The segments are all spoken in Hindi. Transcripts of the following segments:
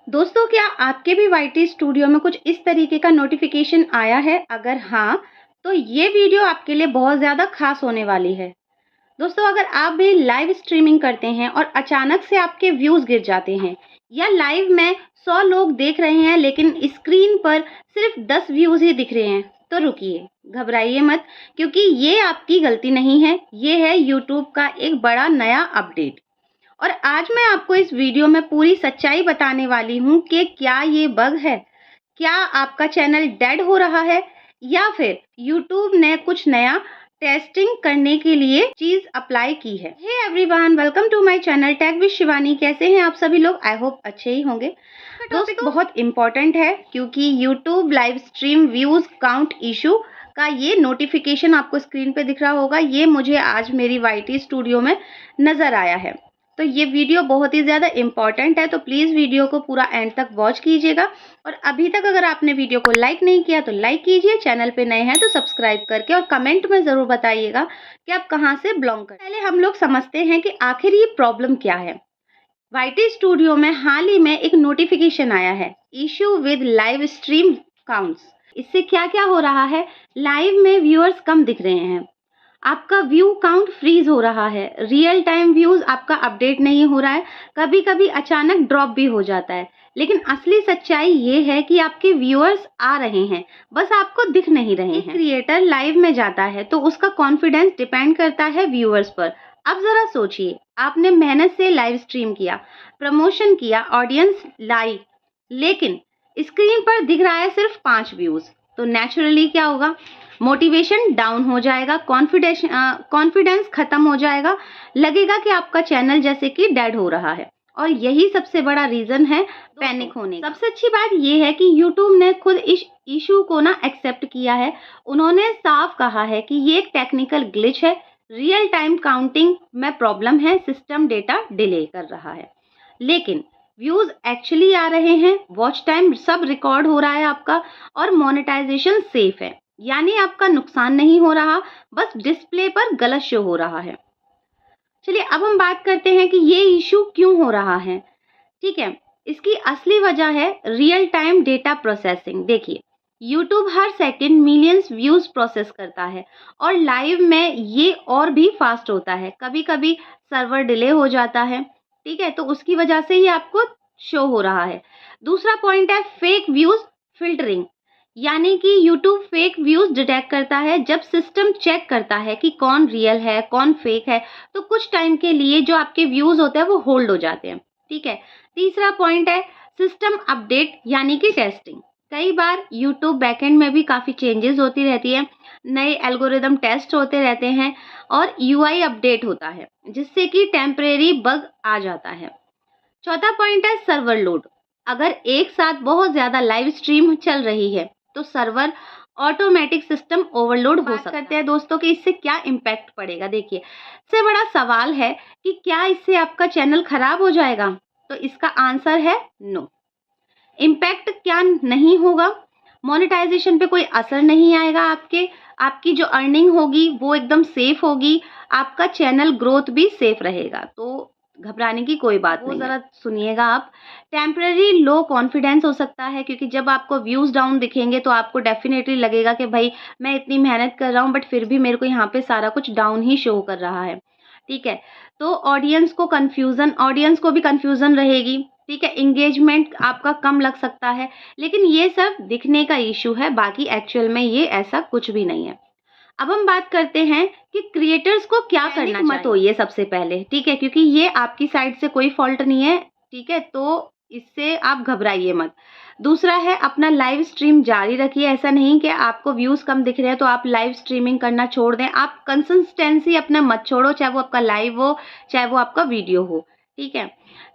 दोस्तों, क्या आपके भी वाईटी स्टूडियो में कुछ इस तरीके का नोटिफिकेशन आया है? अगर हाँ, तो ये वीडियो आपके लिए बहुत ज़्यादा खास होने वाली है। दोस्तों, अगर आप भी लाइव स्ट्रीमिंग करते हैं और अचानक से आपके व्यूज़ गिर जाते हैं, या लाइव में 100 लोग देख रहे हैं लेकिन स्क्रीन पर सिर्फ 10 व्यूज़ ही दिख रहे हैं, तो रुकिए, घबराइए मत, क्योंकि ये आपकी गलती नहीं है, ये है यूट्यूब का एक बड़ा नया अपडेट। और आज मैं आपको इस वीडियो में पूरी सच्चाई बताने वाली हूँ कि क्या ये बग है? क्या आपका चैनल डेड हो रहा है? या फिर यूट्यूब ने कुछ नया टेस्टिंग करने के लिए चीज़ अप्लाई की है? Hey everyone, welcome to my channel tech with Shivani. कैसे हैं आप सभी लोग? आई होप अच्छे ही होंगे। टॉपिक बहुत इम्पोर्टेंट है क्योंकि YouTube live stream views count issue का ये नोटिफिकेशन आपको स्क्रीन पे दिख रहा होगा, ये मुझे आज मेरी वाईटी स्टूडियो में नज़र आया है। तो ये वीडियो बहुत ही ज़्यादा इम्पॉर्टेंट है, तो प्लीज़ वीडियो को पूरा एंड तक वॉच कीजिएगा। और अभी तक अगर आपने वीडियो को लाइक नहीं किया तो लाइक कीजिए, चैनल पे नए हैं तो सब्सक्राइब करके, और कमेंट में ज़रूर बताइएगा कि आप कहाँ से बिलोंग करते हैं। पहले हम लोग समझते हैं कि आखिर ये प्रॉब्लम क्या है। वाईटी स्टूडियो में हाल ही में एक नोटिफिकेशन आया है, issue with live stream counts. इससे क्या क्या हो रहा है? लाइव में व्यूअर्स कम दिख रहे हैं, आपका व्यू काउंट फ्रीज हो रहा है, रियल टाइम व्यूज आपका अपडेट नहीं हो रहा है, कभी कभी अचानक ड्रॉप भी हो जाता है। लेकिन असली सच्चाई ये है कि आपके व्यूअर्स आ रहे हैं, बस आपको दिख नहीं रहे हैं। क्रिएटर लाइव में जाता है तो उसका कॉन्फिडेंस डिपेंड करता है व्यूअर्स पर। अब जरा सोचिए, आपने मेहनत से लाइव स्ट्रीम किया, प्रमोशन किया, ऑडियंस लाई, लेकिन स्क्रीन पर दिख रहा है सिर्फ 5 व्यूज, तो नेचुरली क्या होगा? मोटिवेशन डाउन हो जाएगा, कॉन्फिडेंस खत्म हो जाएगा, लगेगा कि आपका चैनल जैसे कि डेड हो रहा है। और यही सबसे बड़ा रीजन है पैनिक होने का। सबसे अच्छी बात यह है कि यूट्यूब ने खुद इस इशू को ना एक्सेप्ट किया है। उन्होंने साफ कहा है कि ये एक टेक्निकल ग्लिच है, रियल टाइम काउंटिंग में प्रॉब्लम है, सिस्टम डेटा डिले कर रहा है। लेकिन व्यूज एक्चुअली आ रहे हैं, वॉच टाइम सब रिकॉर्ड हो रहा है आपका, और मोनेटाइजेशन सेफ है, यानी आपका नुकसान नहीं हो रहा, बस डिस्प्ले पर गलत शो हो रहा है। चलिए अब हम बात करते हैं कि ये इशू क्यों हो रहा है। ठीक है, इसकी असली वजह है रियल टाइम डेटा प्रोसेसिंग। देखिए, यूट्यूब हर सेकंड मिलियंस व्यूज प्रोसेस करता है, और लाइव में ये और भी फास्ट होता है। कभी कभी सर्वर डिले हो जाता है, ठीक है, तो उसकी वजह से ये आपको शो हो रहा है। दूसरा पॉइंट है फेक व्यूज फिल्टरिंग, यानी कि यूट्यूब फेक व्यूज डिटेक्ट करता है। जब सिस्टम चेक करता है कि कौन रियल है कौन फेक है, तो कुछ टाइम के लिए जो आपके व्यूज होते हैं वो होल्ड हो जाते हैं। ठीक है, तीसरा पॉइंट है सिस्टम अपडेट, यानी कि टेस्टिंग। कई बार यूट्यूब बैकएंड में भी काफ़ी चेंजेस होती रहती है, नए एल्गोरिदम टेस्ट होते रहते हैं, और यूआई अपडेट होता है, जिससे कि टेम्परेरी बग आ जाता है। चौथा पॉइंट है सर्वर लोड। अगर एक साथ बहुत ज़्यादा लाइव स्ट्रीम चल रही है तो सर्वर ऑटोमेटिक सिस्टम ओवरलोड हो सकता है। करते हैं दोस्तों कि इससे क्या इम्पैक्ट पड़ेगा। देखिए, सबसे बड़ा सवाल है कि क्या इससे आपका चैनल खराब हो जाएगा? तो इसका आंसर है नो। इम्पैक्ट क्या नहीं होगा? मोनेटाइजेशन पे कोई असर नहीं आएगा, आपकी जो अर्निंग होगी वो एकदम सेफ होगी, आपका चैनल ग्रोथ भी सेफ रहेगा, तो घबराने की कोई बात नहीं। ज़रा सुनिएगा आप। टेम्परेरी लो कॉन्फिडेंस हो सकता है, क्योंकि जब आपको व्यूज़ डाउन दिखेंगे तो आपको डेफिनेटली लगेगा कि भाई मैं इतनी मेहनत कर रहा हूँ बट फिर भी मेरे को यहाँ पे सारा कुछ डाउन ही शो कर रहा है। ठीक है, तो ऑडियंस को भी कन्फ्यूज़न रहेगी। ठीक है, एंगेजमेंट आपका कम लग सकता है, लेकिन ये सब दिखने का इशू है, बाकी एक्चुअल में ये ऐसा कुछ भी नहीं है। अब हम बात करते हैं कि क्रिएटर्स को क्या करना चाहिए। मत होइए सबसे पहले, ठीक है, क्योंकि ये आपकी साइड से कोई फॉल्ट नहीं है। ठीक है, तो इससे आप घबराइए मत। दूसरा है अपना लाइव स्ट्रीम जारी रखिए। ऐसा नहीं कि आपको व्यूज कम दिख रहे हैं तो आप लाइव स्ट्रीमिंग करना छोड़ दें। आप कंसिस्टेंसी अपना मत छोड़ो, चाहे वो आपका लाइव हो चाहे वो आपका वीडियो हो। ठीक है,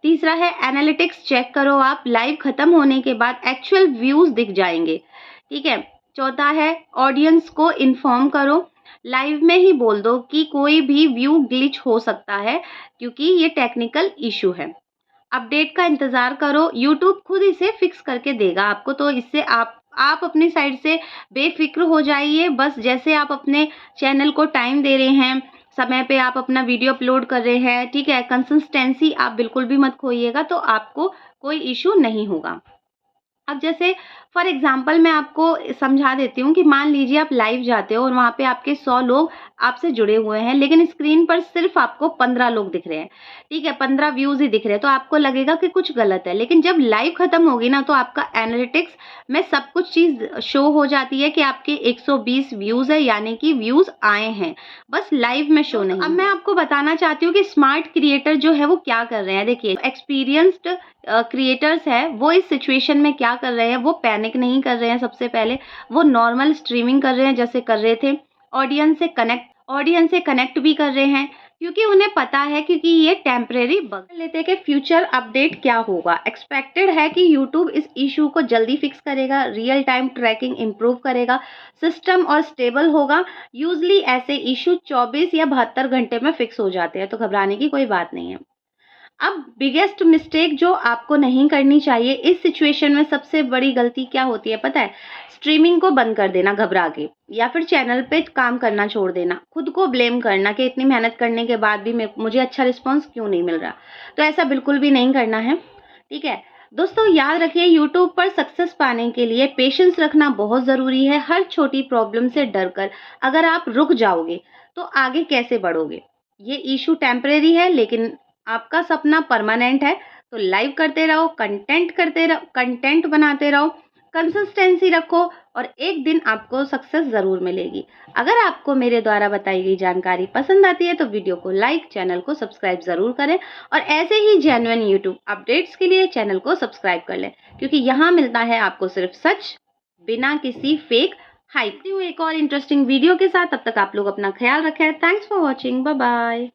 तीसरा है एनालिटिक्स चेक करो आप, लाइव खत्म होने के बाद एक्चुअल व्यूज दिख जाएंगे। ठीक है, चौथा है ऑडियंस को इन्फॉर्म करो, लाइव में ही बोल दो कि कोई भी व्यू ग्लिच हो सकता है, क्योंकि ये टेक्निकल इशू है। अपडेट का इंतज़ार करो, यूट्यूब खुद इसे फिक्स करके देगा आपको, तो इससे आप अपनी साइड से बेफिक्र हो जाइए। बस जैसे आप अपने चैनल को टाइम दे रहे हैं, समय पे आप अपना वीडियो अपलोड कर रहे हैं, ठीक है, कंसिस्टेंसी आप बिल्कुल भी मत खोइएगा, तो आपको कोई इश्यू नहीं होगा। अब जैसे फॉर एग्जांपल मैं आपको समझा देती हूँ कि मान लीजिए आप लाइव जाते हो और वहाँ पे आपके 100 लोग आपसे जुड़े हुए हैं, लेकिन स्क्रीन पर सिर्फ आपको 15 लोग दिख रहे हैं, ठीक है? 15 व्यूज़ ही दिख रहे हैं, तो आपको लगेगा कि कुछ गलत है। लेकिन जब लाइव खत्म होगी ना, तो आपका एनालिटिक्स में सब कुछ चीज़ शो हो जाती है कि आपके 120 व्यूज़ है, यानी कि व्यूज़ आए हैं, बस लाइव में शो नहीं। अब मैं आपको बताना चाहती हूँ कि स्मार्ट क्रिएटर जो है वो क्या कर रहे हैं। देखिए, एक्सपीरियंस्ड क्रिएटर्स हैं, वो इस सिचुएशन में क्या कर रहे हैं, वो पैनिक नहीं कर रहे हैं सबसे पहले, वो नॉर्मल स्ट्रीमिंग कर रहे हैं जैसे कर रहे थे। ऑडियंस से कनेक्ट भी कर रहे हैं, क्योंकि उन्हें पता है, क्योंकि ये टेम्परेरी बग लेते हैं कि फ्यूचर अपडेट क्या होगा। एक्सपेक्टेड है कि यूट्यूब इस इशू को जल्दी फिक्स करेगा, रियल टाइम ट्रैकिंग इम्प्रूव करेगा, सिस्टम और स्टेबल होगा। यूजली ऐसे इशू 24 या 72 घंटे में फिक्स हो जाते हैं, तो घबराने की कोई बात नहीं है। अब बिगेस्ट मिस्टेक जो आपको नहीं करनी चाहिए इस सिचुएशन में, सबसे बड़ी गलती क्या होती है पता है? स्ट्रीमिंग को बंद कर देना घबरा के, या फिर चैनल पे काम करना छोड़ देना, खुद को ब्लेम करना कि इतनी मेहनत करने के बाद भी मुझे अच्छा रिस्पॉन्स क्यों नहीं मिल रहा। तो ऐसा बिल्कुल भी नहीं करना है, ठीक है? दोस्तों याद रखिए, यूट्यूब पर सक्सेस पाने के लिए पेशेंस रखना बहुत ज़रूरी है। हर छोटी प्रॉब्लम से डर कर अगर आप रुक जाओगे तो आगे कैसे बढ़ोगे? ये इशू टेम्परेरी है, लेकिन आपका सपना परमानेंट है। तो लाइव करते रहो, कंटेंट बनाते रहो, कंसिस्टेंसी रखो, और एक दिन आपको सक्सेस ज़रूर मिलेगी। अगर आपको मेरे द्वारा बताई गई जानकारी पसंद आती है तो वीडियो को लाइक, चैनल को सब्सक्राइब ज़रूर करें, और ऐसे ही जेन्युइन यूट्यूब अपडेट्स के लिए चैनल को सब्सक्राइब कर लें, क्योंकि यहाँ मिलता है आपको सिर्फ सच, बिना किसी फेक हाइप। एक और इंटरेस्टिंग वीडियो के साथ, तब तक आप लोग अपना ख्याल रखें। Thanks for watching, bye bye.